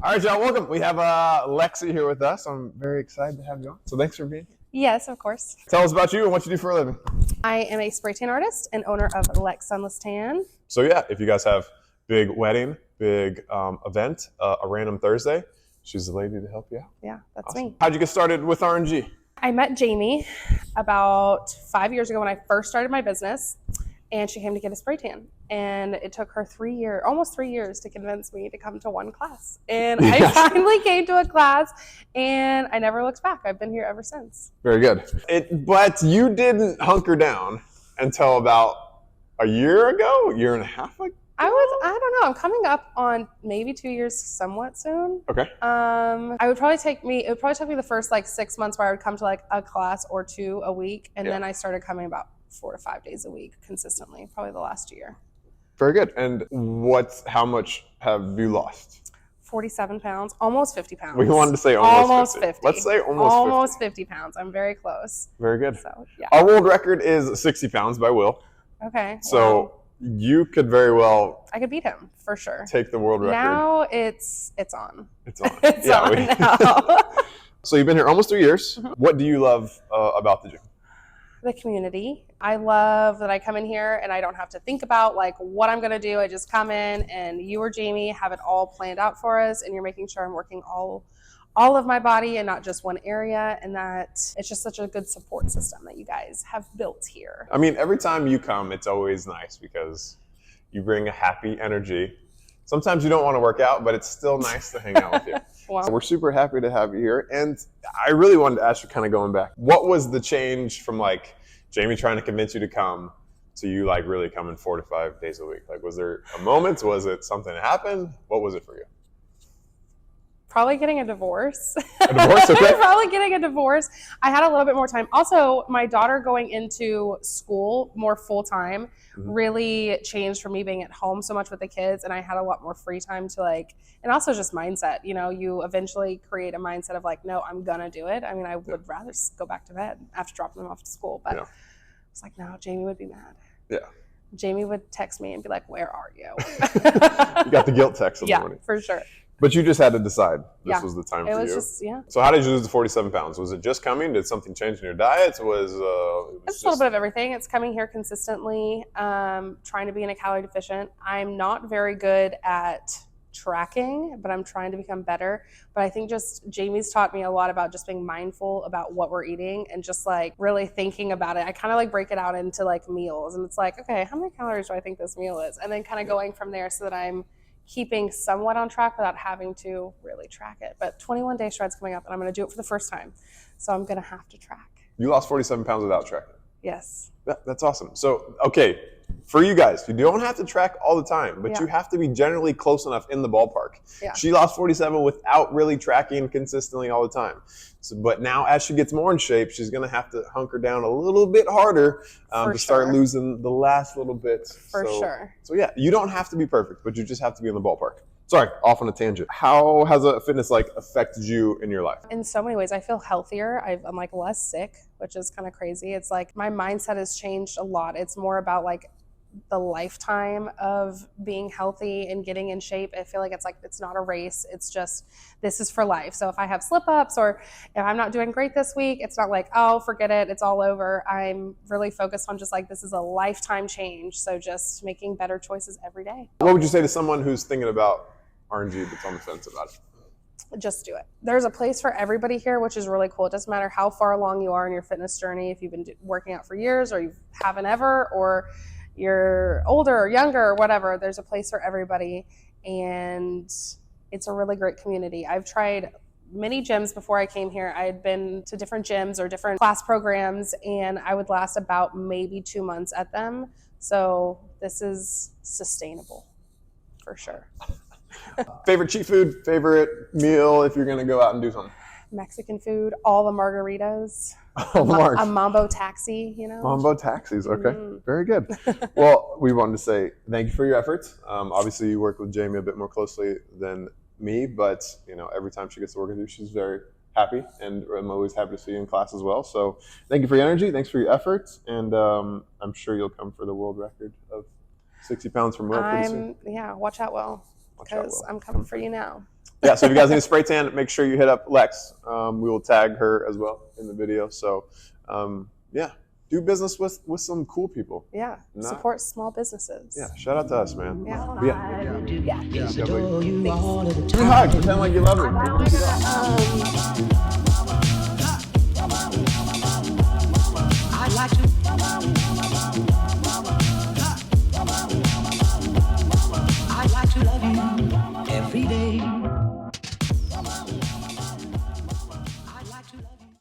All right, y'all, welcome. We have Lexi here with us. I'm very excited to have you on. So thanks for being here. Yes, of course. Tell us about you and what you do for a living. I am a spray tan artist and owner of Lex Sunless Tan. So yeah, if you guys have big wedding, big event, a random Thursday, she's the lady to help you out. Yeah, that's Awesome. me. How'd you get started with R&G? I met Jamie about 5 years ago when I first started my business, and she came to get a spray tan. And it took her almost 3 years to convince me to come to one class. And I finally came to a class, and I never looked back. I've been here ever since. Very good. But you didn't hunker down until about a year and a half ago? I don't know. I'm coming up on maybe 2 years somewhat soon. Okay. It would probably take me the first 6 months where I would come to a class or two a week. And then I started coming about 4 to 5 days a week consistently, probably the last year. Very good. And how much have you lost? 47 pounds, almost 50 pounds. We wanted to say almost 50. Let's say almost 50 pounds. I'm very close. Very good. So, yeah. Our world record is 60 pounds by Will. Okay. So you could very well. I could beat him for sure. Take the world record. Now it's on. It's on. It's on now. So you've been here almost 3 years. Mm-hmm. What do you love about the gym? The community. I love that I come in here and I don't have to think about what I'm going to do. I just come in and you or Jamie have it all planned out for us, and you're making sure I'm working all of my body and not just one area, and that it's just such a good support system that you guys have built here. I mean, every time you come, it's always nice because you bring a happy energy. Sometimes you don't want to work out, but it's still nice to hang out with you. Wow. We're super happy to have you here. And I really wanted to ask you, kind of going back, what was the change from Jamie trying to convince you to come to you really coming 4 to 5 days a week? Was there a moment? Was it something that happened? What was it for you? Probably getting a divorce. A divorce? Okay. Probably getting a divorce. I had a little bit more time. Also, my daughter going into school more full time really changed for me being at home so much with the kids, and I had a lot more free time to and also just mindset. You eventually create a mindset of no, I'm gonna do it. I mean, I would rather go back to bed after dropping them off to school, but it's no, Jamie would be mad. Yeah. Jamie would text me and be like, "Where are you?" You got the guilt text in the morning. Yeah, for sure. But you just had to decide this was the time for you. It was just, So how did you lose the 47 pounds? Was it just coming? Did something change in your diet? It's a little bit of everything. It's coming here consistently, trying to be in a calorie deficient. I'm not very good at tracking, but I'm trying to become better. But I think just Jamie's taught me a lot about just being mindful about what we're eating and just really thinking about it. I kind of break it out into meals, and it's okay, how many calories do I think this meal is? And then kind of going from there so that I'm keeping somewhat on track without having to really track it. But 21-day shred's coming up, and I'm going to do it for the first time. So I'm going to have to track. You lost 47 pounds without tracking? Yes. That's awesome. So, okay, for you guys, you don't have to track all the time, but you have to be generally close enough in the ballpark. Yeah. She lost 47 without really tracking consistently all the time. But now as she gets more in shape, she's going to have to hunker down a little bit harder to start losing the last little bit. For sure. So yeah, you don't have to be perfect, but you just have to be in the ballpark. Sorry, off on a tangent. How has fitness affected you in your life? In so many ways. I feel healthier. I'm less sick, which is kind of crazy. It's my mindset has changed a lot. It's more about the lifetime of being healthy and getting in shape. I feel it's not a race. It's just, this is for life. So if I have slip ups or if I'm not doing great this week, it's not oh, forget it, it's all over. I'm really focused on just this is a lifetime change. So just making better choices every day. What would you say to someone who's thinking about R&G that's on the fence about it? Just do it. There's a place for everybody here, which is really cool. It doesn't matter how far along you are in your fitness journey, if you've been working out for years or you haven't ever, or you're older or younger or whatever, there's a place for everybody. And it's a really great community. I've tried many gyms before I came here. I had been to different gyms or different class programs, and I would last about maybe 2 months at them. So this is sustainable for sure. Favorite cheap food, favorite meal if you're going to go out and do something? Mexican food, all the margaritas. A Mambo taxi, Mambo taxis, okay. Very good. Well, we wanted to say thank you for your efforts. Obviously, you work with Jamie a bit more closely than me, but every time she gets to work with you, she's very happy, and I'm always happy to see you in class as well. So thank you for your energy, thanks for your efforts, and I'm sure you'll come for the world record of 60 pounds from Will pretty soon. Yeah, watch out, Will. because I'm coming for you now. Yeah, so if you guys need a spray tan, make sure you hit up Lex. We will tag her as well in the video. So, yeah, do business with some cool people. Yeah, support small businesses. Yeah, shout out to us, man. Yeah. Yeah. Yeah. Thanks. Pretend like you love her.